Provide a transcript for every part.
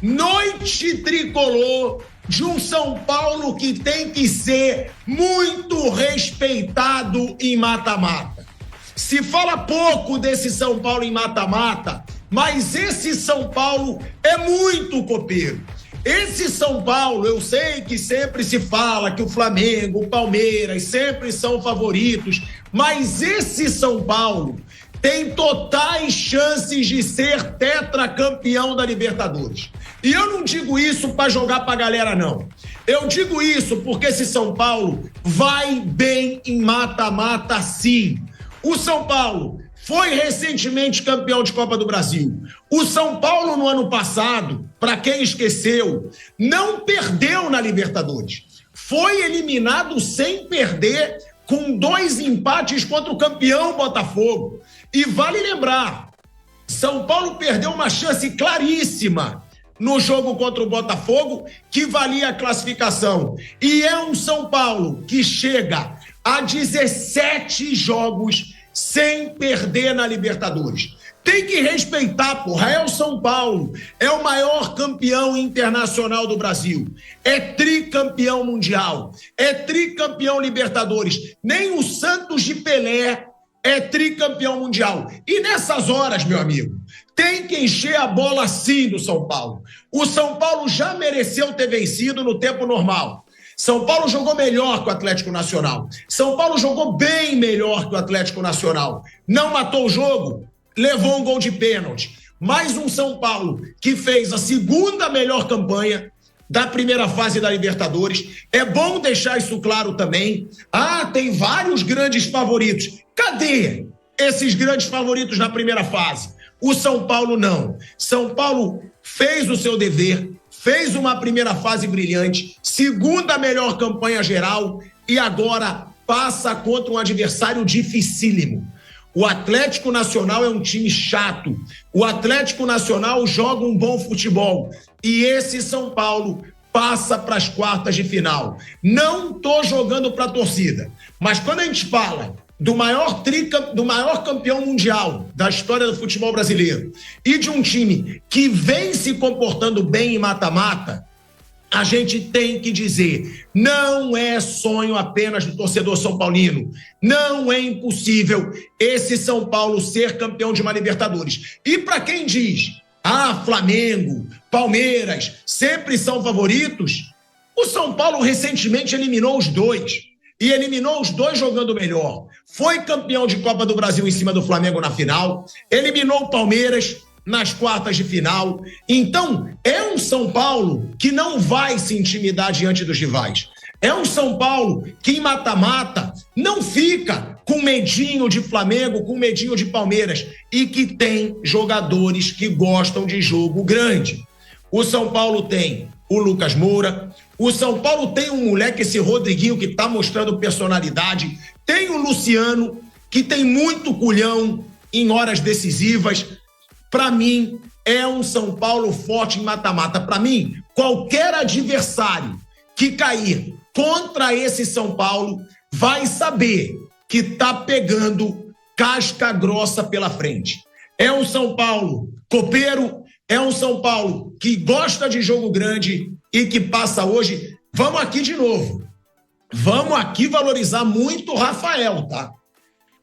Noite tricolor de um São Paulo que tem que ser muito respeitado em mata-mata. Se fala pouco desse São Paulo em mata-mata, mas esse São Paulo é muito copeiro. Esse São Paulo, eu sei que sempre se fala que o Flamengo, o Palmeiras sempre são favoritos, mas esse São Paulo tem totais chances de ser tetracampeão da Libertadores. E eu não digo isso para jogar pra galera, não. Eu digo isso porque esse São Paulo vai bem em mata-mata, sim. O São Paulo foi recentemente campeão de Copa do Brasil. O São Paulo, no ano passado, para quem esqueceu, não perdeu na Libertadores. Foi eliminado sem perder, com 2 empates contra o campeão Botafogo. E vale lembrar, São Paulo perdeu uma chance claríssima no jogo contra o Botafogo, que valia a classificação. E é um São Paulo que chega a 17 jogos sem perder na Libertadores. Tem que respeitar, porra, é o São Paulo, é o maior campeão internacional do Brasil, é tricampeão mundial, é tricampeão Libertadores, nem o Santos de Pelé é tricampeão mundial. E nessas horas, meu amigo, tem que encher a bola sim do São Paulo. O São Paulo já mereceu ter vencido no tempo normal. São Paulo jogou melhor que o Atlético Nacional. São Paulo jogou bem melhor que o Atlético Nacional. Não matou o jogo, levou um gol de pênalti. Mais um São Paulo que fez a segunda melhor campanha da primeira fase da Libertadores. É bom deixar isso claro também. Tem vários grandes favoritos. Cadê esses grandes favoritos na primeira fase? O São Paulo não. São Paulo fez o seu dever, fez uma primeira fase brilhante, segunda melhor campanha geral e agora passa contra um adversário dificílimo. O Atlético Nacional é um time chato. O Atlético Nacional joga um bom futebol. E esse São Paulo passa para as quartas de final. Não tô jogando para a torcida, mas quando a gente fala do maior campeão mundial da história do futebol brasileiro e de um time que vem se comportando bem em mata-mata, a gente tem que dizer, não é sonho apenas do torcedor são paulino, não é impossível esse São Paulo ser campeão de uma Libertadores. E para quem diz, Flamengo, Palmeiras sempre são favoritos, o São Paulo recentemente eliminou os dois. E eliminou os dois jogando melhor. Foi campeão de Copa do Brasil em cima do Flamengo na final, eliminou o Palmeiras nas quartas de final. Então, é um São Paulo que não vai se intimidar diante dos rivais. É um São Paulo que em mata-mata não fica com medinho de Flamengo, com medinho de Palmeiras e que tem jogadores que gostam de jogo grande. O São Paulo tem o Lucas Moura, o São Paulo tem um moleque, esse Rodriguinho, que tá mostrando personalidade, tem o Luciano, que tem muito culhão em horas decisivas. Para mim, é um São Paulo forte em mata-mata. Para mim, qualquer adversário que cair contra esse São Paulo vai saber que tá pegando casca grossa pela frente. É um São Paulo copeiro, é um São Paulo que gosta de jogo grande e que passa hoje. Vamos aqui de novo. Vamos aqui valorizar muito o Rafael, tá?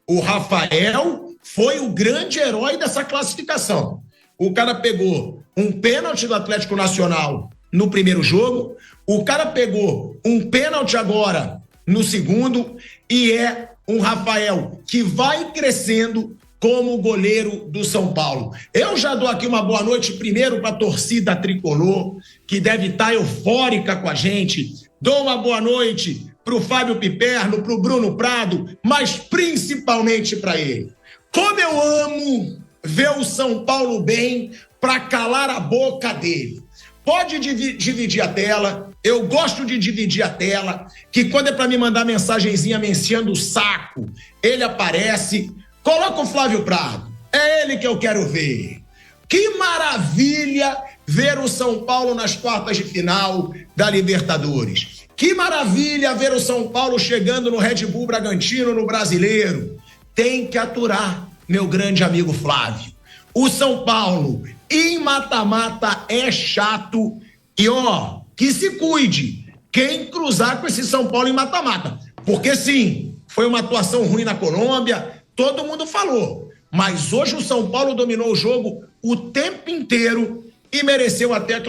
O Rafael foi o grande herói dessa classificação. O cara pegou um pênalti do Atlético Nacional no primeiro jogo, o cara pegou um pênalti agora no segundo e é um Rafael que vai crescendo como goleiro do São Paulo. Eu já dou aqui uma boa noite primeiro para a torcida tricolor, que deve estar eufórica com a gente. Dou uma boa noite para o Fábio Piperno, para o Bruno Prado, mas principalmente para ele. Como eu amo ver o São Paulo bem para calar a boca dele. Pode dividir a tela, eu gosto de dividir a tela, que quando é para me mandar mensagenzinha me enchendo o saco, ele aparece. Coloca o Flávio Prado, é ele que eu quero ver. Que maravilha ver o São Paulo nas quartas de final da Libertadores. Que maravilha ver o São Paulo chegando no Red Bull Bragantino, no Brasileiro. Tem que aturar, meu grande amigo Flávio. O São Paulo em mata-mata é chato e, ó, que se cuide quem cruzar com esse São Paulo em mata-mata. Porque, sim, foi uma atuação ruim na Colômbia, todo mundo falou. Mas hoje o São Paulo dominou o jogo o tempo inteiro e mereceu até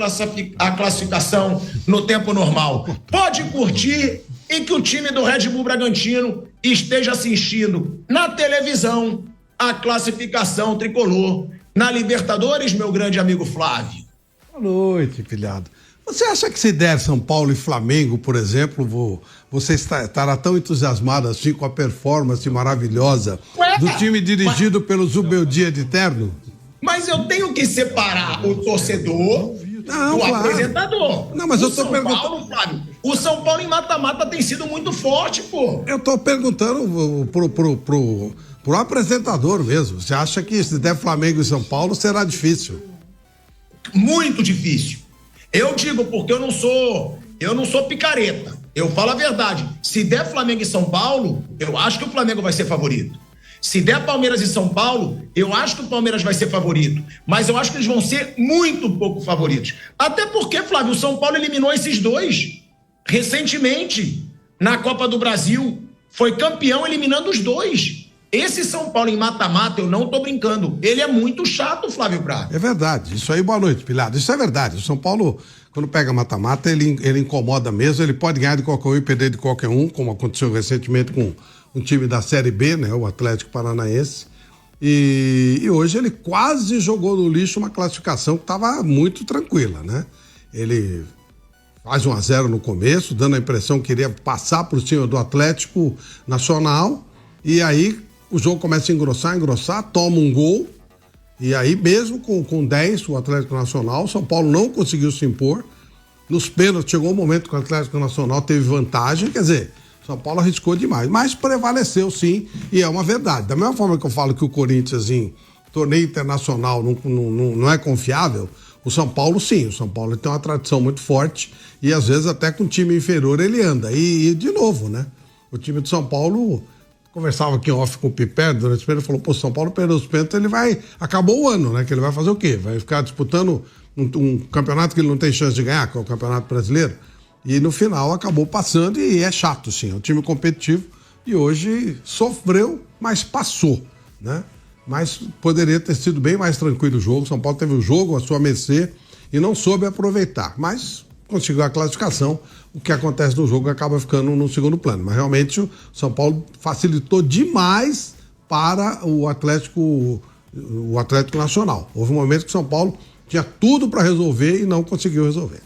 a classificação no tempo normal. Pode curtir e que o time do Red Bull Bragantino esteja assistindo na televisão a classificação tricolor na Libertadores, meu grande amigo Flávio. Boa noite, pilhado. Você acha que se der São Paulo e Flamengo, por exemplo, você estará tão entusiasmado assim com a performance maravilhosa do time dirigido pelo Zubeldia de terno? Mas eu tenho que separar o torcedor do apresentador. Não, mas eu tô perguntando. Paulo, Flávio, o São Paulo em mata-mata tem sido muito forte, pô. Eu tô perguntando pro apresentador mesmo. Você acha que se der Flamengo e São Paulo será difícil? Muito difícil. Eu digo porque eu não sou picareta. Eu falo a verdade. Se der Flamengo e São Paulo, eu acho que o Flamengo vai ser favorito. Se der Palmeiras e São Paulo, eu acho que o Palmeiras vai ser favorito. Mas eu acho que eles vão ser muito pouco favoritos. Até porque, Flávio, o São Paulo eliminou esses dois recentemente na Copa do Brasil. Foi campeão eliminando os dois. Esse São Paulo em mata-mata, eu não tô brincando. Ele é muito chato, Flávio Prado. É verdade. Isso aí, boa noite, pilhado. Isso é verdade. O São Paulo, quando pega mata-mata, ele incomoda mesmo. Ele pode ganhar de qualquer um e perder de qualquer um, como aconteceu recentemente com um time da Série B, né? O Atlético Paranaense. E hoje ele quase jogou no lixo uma classificação que estava muito tranquila, né? Ele faz 1-0 no começo, dando a impressão que iria passar por cima do Atlético Nacional. E aí o jogo começa a engrossar, toma um gol, e aí mesmo com 10 o Atlético Nacional, o São Paulo não conseguiu se impor. Nos pênaltis chegou um momento que o Atlético Nacional teve vantagem, quer dizer, o São Paulo arriscou demais, mas prevaleceu sim, e é uma verdade. Da mesma forma que eu falo que o Corinthians em torneio internacional não é confiável, o São Paulo sim, o São Paulo tem uma tradição muito forte, e às vezes até com time inferior ele anda, e de novo, né, o time do São Paulo... Conversava aqui em off com o Piper, durante o período, falou, pô, São Paulo perdeu os pênaltis, ele vai, acabou o ano, né, que ele vai fazer o quê? Vai ficar disputando um campeonato que ele não tem chance de ganhar, que é o Campeonato Brasileiro, e no final acabou passando e é chato, sim, é um time competitivo e hoje sofreu, mas passou, né, mas poderia ter sido bem mais tranquilo o jogo, São Paulo teve o jogo à sua mercê e não soube aproveitar, mas conseguiu a classificação. O que acontece no jogo acaba ficando no segundo plano. Mas realmente o São Paulo facilitou demais para o Atlético Nacional. Houve um momento que o São Paulo tinha tudo para resolver e não conseguiu resolver.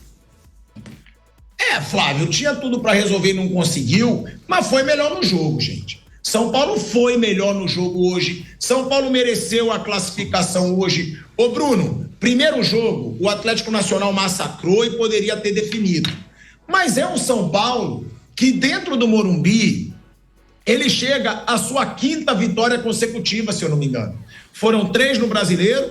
Flávio, tinha tudo para resolver e não conseguiu, mas foi melhor no jogo, gente. São Paulo foi melhor no jogo hoje. São Paulo mereceu a classificação hoje. Ô Bruno, primeiro jogo, o Atlético Nacional massacrou e poderia ter definido. Mas é um São Paulo que dentro do Morumbi, ele chega à sua 5ª vitória consecutiva, se eu não me engano. Foram 3 no Brasileiro,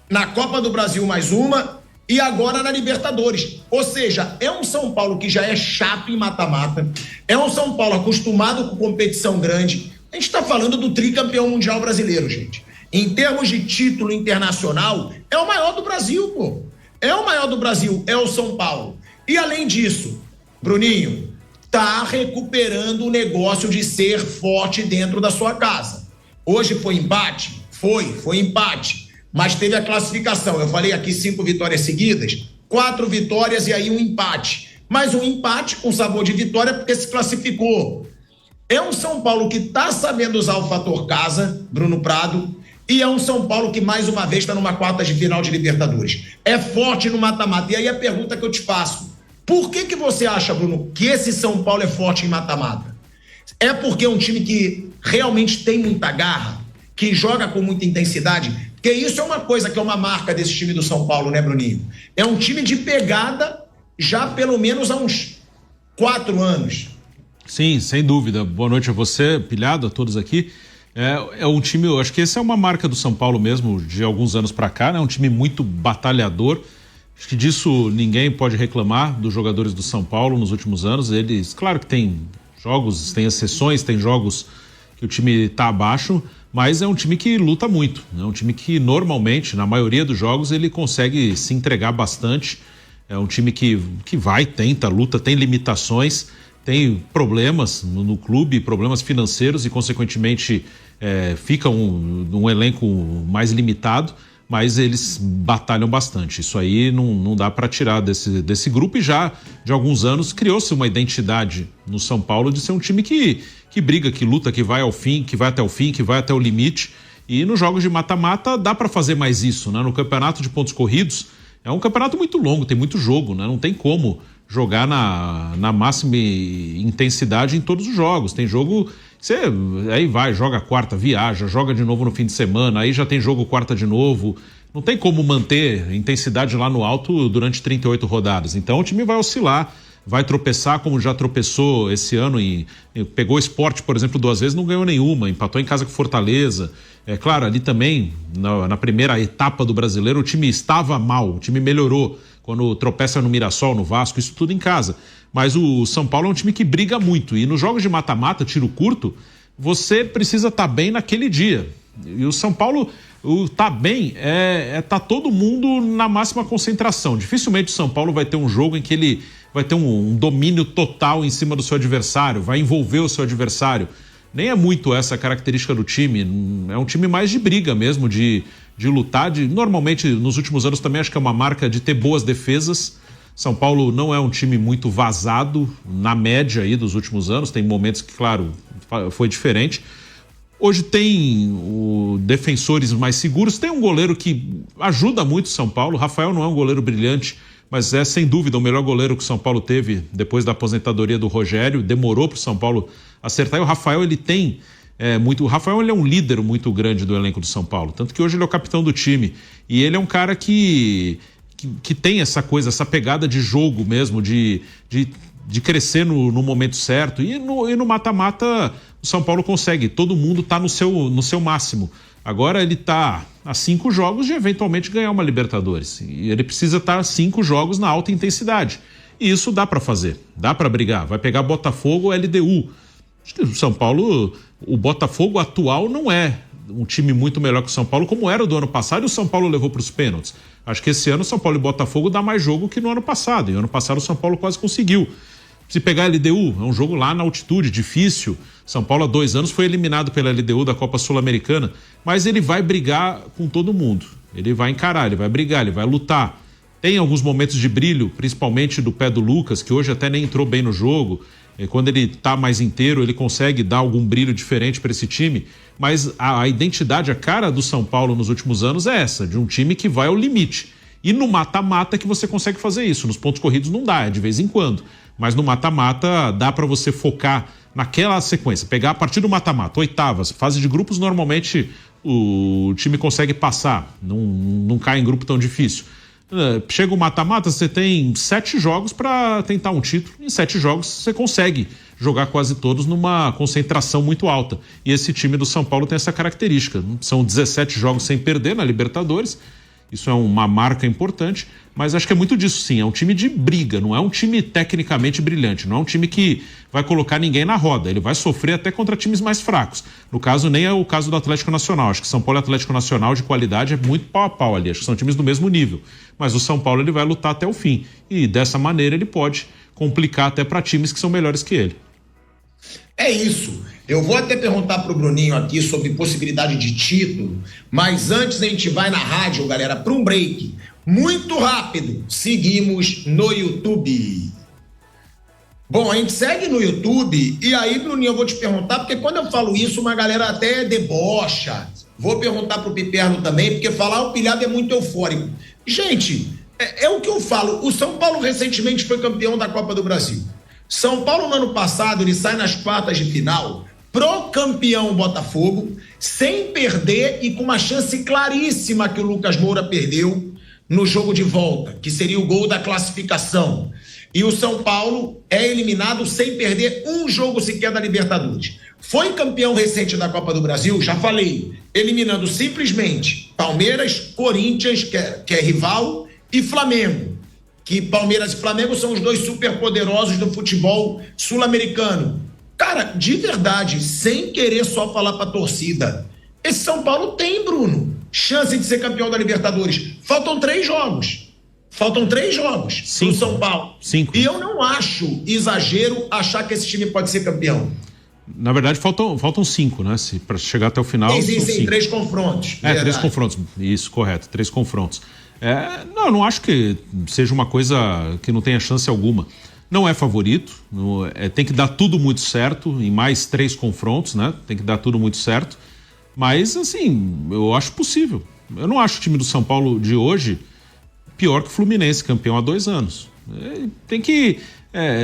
na Copa do Brasil mais uma e agora na Libertadores. Ou seja, é um São Paulo que já é chato em mata-mata, é um São Paulo acostumado com competição grande. A gente está falando do tricampeão mundial brasileiro, gente. Em termos de título internacional, é o maior do Brasil, pô. É o maior do Brasil, é o São Paulo. E além disso, Bruninho, tá recuperando o negócio de ser forte dentro da sua casa. Hoje foi empate? Foi empate. Mas teve a classificação. Eu falei aqui 5 vitórias seguidas, 4 vitórias e aí um empate. Mas um empate com sabor de vitória porque se classificou. É um São Paulo que tá sabendo usar o fator casa, Bruno Prado, e é um São Paulo que mais uma vez está numa quartas de final de Libertadores. É forte no mata-mata. E aí a pergunta que eu te faço, por que você acha, Bruno, que esse São Paulo é forte em mata-mata? É porque é um time que realmente tem muita garra, que joga com muita intensidade? Porque isso é uma coisa que é uma marca desse time do São Paulo, né, Bruninho? É um time de pegada já pelo menos há uns 4 anos. Sim, sem dúvida. Boa noite a você, pilhado, a todos aqui. É um time, eu acho que essa é uma marca do São Paulo mesmo, de alguns anos para cá, né? Um time muito batalhador. Acho que disso ninguém pode reclamar dos jogadores do São Paulo nos últimos anos. Eles, claro que tem jogos, tem exceções, tem jogos que o time está abaixo, mas é um time que luta muito, é um time que normalmente, na maioria dos jogos, ele consegue se entregar bastante, é um time que vai, tenta, luta, tem limitações, tem problemas no clube, problemas financeiros e, consequentemente, fica um elenco mais limitado, mas eles batalham bastante. Isso aí não dá para tirar desse grupo, e já de alguns anos criou-se uma identidade no São Paulo de ser um time que briga, que luta, que vai ao fim, que vai até o fim, que vai até o limite. E nos jogos de mata-mata dá para fazer mais isso, né? No campeonato de pontos corridos é um campeonato muito longo, tem muito jogo, né? Não tem como jogar na máxima intensidade em todos os jogos. Tem jogo, você aí vai, joga quarta, viaja, joga de novo no fim de semana, aí já tem jogo quarta de novo. Não tem como manter intensidade lá no alto durante 38 rodadas. Então o time vai oscilar, vai tropeçar, como já tropeçou esse ano. Pegou o Sport, por exemplo, 2 vezes, não ganhou nenhuma, empatou em casa com Fortaleza. É claro, ali também, na primeira etapa do Brasileiro, o time estava mal, o time melhorou quando tropeça no Mirassol, no Vasco, isso tudo em casa. Mas o São Paulo é um time que briga muito, e nos jogos de mata-mata, tiro curto, você precisa estar bem naquele dia. E o São Paulo, tá bem, tá todo mundo na máxima concentração. Dificilmente o São Paulo vai ter um jogo em que ele vai ter um domínio total em cima do seu adversário, vai envolver o seu adversário. Nem é muito essa a característica do time, é um time mais de briga mesmo, de lutar. Normalmente, nos últimos anos também acho que é uma marca de ter boas defesas. São Paulo não é um time muito vazado, na média aí dos últimos anos, tem momentos que, claro, foi diferente. Hoje tem defensores mais seguros, tem um goleiro que ajuda muito o São Paulo. Rafael não é um goleiro brilhante, mas é sem dúvida o melhor goleiro que o São Paulo teve depois da aposentadoria do Rogério. Demorou para o São Paulo acertar, e o Rafael ele tem o Rafael ele é um líder muito grande do elenco do São Paulo, tanto que hoje ele é o capitão do time, e ele é um cara que tem essa coisa, essa pegada de jogo mesmo, de crescer no momento certo, e no mata-mata o São Paulo consegue, todo mundo está no seu máximo. Agora ele está a 5 jogos de eventualmente ganhar uma Libertadores, e ele precisa estar 5 jogos na alta intensidade, e isso dá para fazer, dá para brigar. Vai pegar Botafogo ou LDU. Acho que o São Paulo, o Botafogo atual não é um time muito melhor que o São Paulo, como era o do ano passado, e o São Paulo levou para os pênaltis. Acho que esse ano o São Paulo e Botafogo dá mais jogo que no ano passado, e no ano passado o São Paulo quase conseguiu. Se pegar a LDU, é um jogo lá na altitude, difícil. São Paulo há 2 anos foi eliminado pela LDU da Copa Sul-Americana, mas ele vai brigar com todo mundo. Ele vai encarar, ele vai brigar, ele vai lutar. Tem alguns momentos de brilho, principalmente do pé do Lucas, que hoje até nem entrou bem no jogo. Quando ele está mais inteiro, ele consegue dar algum brilho diferente para esse time. Mas a identidade, a cara do São Paulo nos últimos anos é essa, de um time que vai ao limite. E no mata-mata que você consegue fazer isso. Nos pontos corridos não dá, é de vez em quando. Mas no mata-mata dá para você focar naquela sequência, pegar a partir do mata-mata, oitavas, fase de grupos, normalmente o time consegue passar, não cai em grupo tão difícil. Chega o mata-mata, você tem 7 jogos para tentar um título. Em 7 jogos você consegue jogar quase todos numa concentração muito alta. E esse time do São Paulo tem essa característica. São 17 jogos sem perder na Libertadores. Isso é uma marca importante, mas acho que é muito disso sim, é um time de briga, não é um time tecnicamente brilhante, não é um time que vai colocar ninguém na roda, ele vai sofrer até contra times mais fracos. No caso, nem é o caso do Atlético Nacional, acho que São Paulo e Atlético Nacional de qualidade é muito pau a pau ali, acho que são times do mesmo nível, mas o São Paulo ele vai lutar até o fim, e dessa maneira ele pode complicar até para times que são melhores que ele. É isso. Eu vou até perguntar pro Bruninho aqui sobre possibilidade de título, mas antes a gente vai na rádio, galera, para um break. Muito rápido. Seguimos no YouTube. Bom, a gente segue no YouTube e aí, Bruninho, eu vou te perguntar, porque quando eu falo isso, uma galera até debocha. Vou perguntar pro Piperno também, porque falar o pilhado é muito eufórico. Gente, é o que eu falo. O São Paulo recentemente foi campeão da Copa do Brasil. São Paulo, no ano passado, ele sai nas quartas de final pro campeão Botafogo, sem perder e com uma chance claríssima que o Lucas Moura perdeu no jogo de volta, que seria o gol da classificação. E o São Paulo é eliminado sem perder um jogo sequer da Libertadores. Foi campeão recente da Copa do Brasil, já falei, eliminando simplesmente Palmeiras, Corinthians, que é rival, e Flamengo. Que Palmeiras e Flamengo são os 2 superpoderosos do futebol sul-americano. Cara, de verdade, sem querer só falar pra torcida, esse São Paulo tem, Bruno, chance de ser campeão da Libertadores. Faltam 3 jogos. Pro São Paulo. 5. E eu não acho exagero achar que esse time pode ser campeão. Na verdade, faltam 5, né? Para chegar até o final. Sim, 3 confrontos. 3 confrontos. Isso, correto. 3 confrontos. Não, eu não acho que seja uma coisa que não tenha chance alguma. Não é favorito. Tem que dar tudo muito certo em mais 3 confrontos, né? Tem que dar tudo muito certo. Mas, assim, eu acho possível. Eu não acho o time do São Paulo de hoje pior que o Fluminense, campeão há 2 anos. Tem que...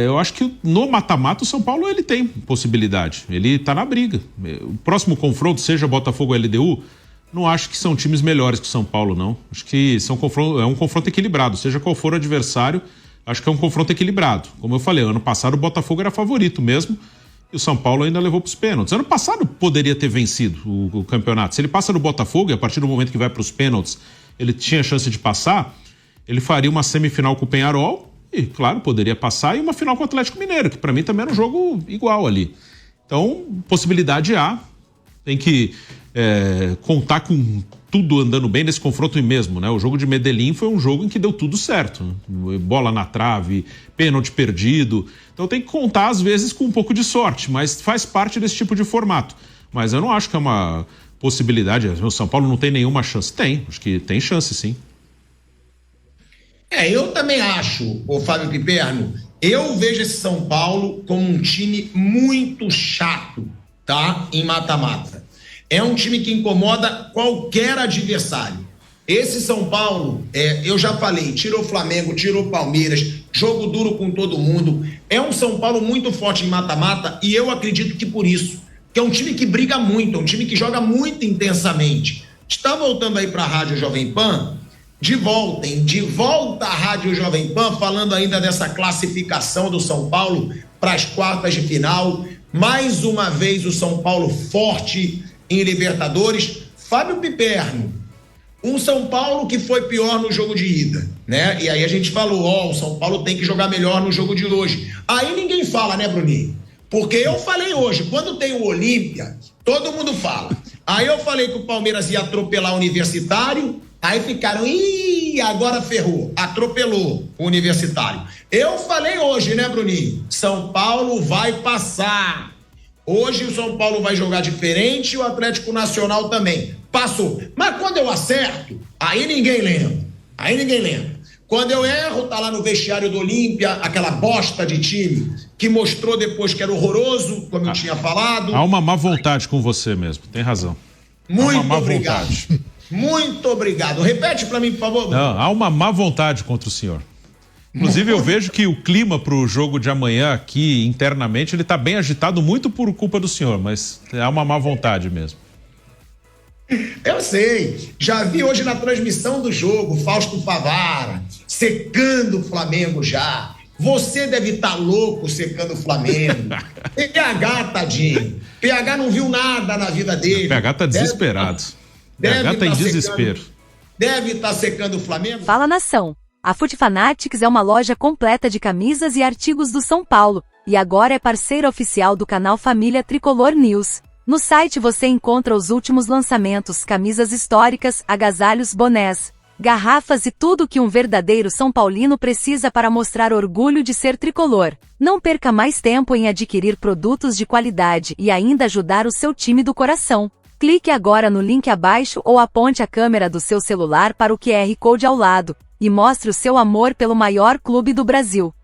eu acho que no mata-mata o São Paulo ele tem possibilidade. Ele tá na briga. O próximo confronto, seja Botafogo ou LDU, não acho que são times melhores que o São Paulo, não. Acho que é um confronto equilibrado. Seja qual for o adversário, acho que é um confronto equilibrado. Como eu falei, ano passado o Botafogo era favorito mesmo e o São Paulo ainda levou para os pênaltis. Ano passado poderia ter vencido o campeonato. Se ele passa no Botafogo e a partir do momento que vai para os pênaltis ele tinha chance de passar, ele faria uma semifinal com o Peñarol e, claro, poderia passar, e uma final com o Atlético Mineiro, que para mim também era um jogo igual ali. Então, possibilidade há. Tem que contar com tudo andando bem nesse confronto mesmo, né? O jogo de Medellín foi um jogo em que deu tudo certo. Bola na trave, pênalti perdido. Então tem que contar, às vezes, com um pouco de sorte, mas faz parte desse tipo de formato. Mas eu não acho que é uma possibilidade. O São Paulo não tem nenhuma chance. Tem, acho que tem chance, sim. Eu também acho, o Fábio Piperno, eu vejo esse São Paulo como um time muito chato, tá? Em mata-mata. É um time que incomoda qualquer adversário. Esse São Paulo, eu já falei, tirou o Flamengo, tirou o Palmeiras, jogo duro com todo mundo. É um São Paulo muito forte em mata-mata e eu acredito que por isso, que é um time que briga muito, é um time que joga muito intensamente. Está voltando aí para a Rádio Jovem Pan, de volta à Rádio Jovem Pan, falando ainda dessa classificação do São Paulo para as quartas de final. Mais uma vez o São Paulo forte em Libertadores. Fábio Piperno, um São Paulo que foi pior no jogo de ida, né? E aí a gente falou, o São Paulo tem que jogar melhor no jogo de hoje. Aí ninguém fala, né, Bruninho? Porque eu falei hoje, quando tem o Olímpia, todo mundo fala. Aí eu falei que o Palmeiras ia atropelar o Universitário, aí ficaram, agora ferrou, atropelou o Universitário. Eu falei hoje, né, Bruninho? São Paulo vai passar. Hoje o São Paulo vai jogar diferente e o Atlético Nacional também. Passou. Mas quando eu acerto, aí ninguém lembra. Quando eu erro, tá lá no vestiário do Olímpia, aquela bosta de time que mostrou depois que era horroroso, como eu tinha falado. Há uma má vontade com você mesmo, tem razão. Muito obrigado. Muito obrigado. Repete para mim, por favor. Não, há uma má vontade contra o senhor. Inclusive, eu vejo que o clima para o jogo de amanhã aqui, internamente, ele está bem agitado muito por culpa do senhor, mas há uma má vontade mesmo. Eu sei. Já vi hoje na transmissão do jogo, Fausto Favara secando o Flamengo já. Você deve estar louco secando o Flamengo. PH, tadinho. PH não viu nada na vida dele. O PH está desesperado. PH está em desespero. Deve estar secando o Flamengo. Fala, nação. A Foot Fanatics é uma loja completa de camisas e artigos do São Paulo, e agora é parceira oficial do canal Família Tricolor News. No site você encontra os últimos lançamentos, camisas históricas, agasalhos, bonés, garrafas e tudo que um verdadeiro São Paulino precisa para mostrar orgulho de ser tricolor. Não perca mais tempo em adquirir produtos de qualidade e ainda ajudar o seu time do coração. Clique agora no link abaixo ou aponte a câmera do seu celular para o QR Code ao lado e mostre o seu amor pelo maior clube do Brasil.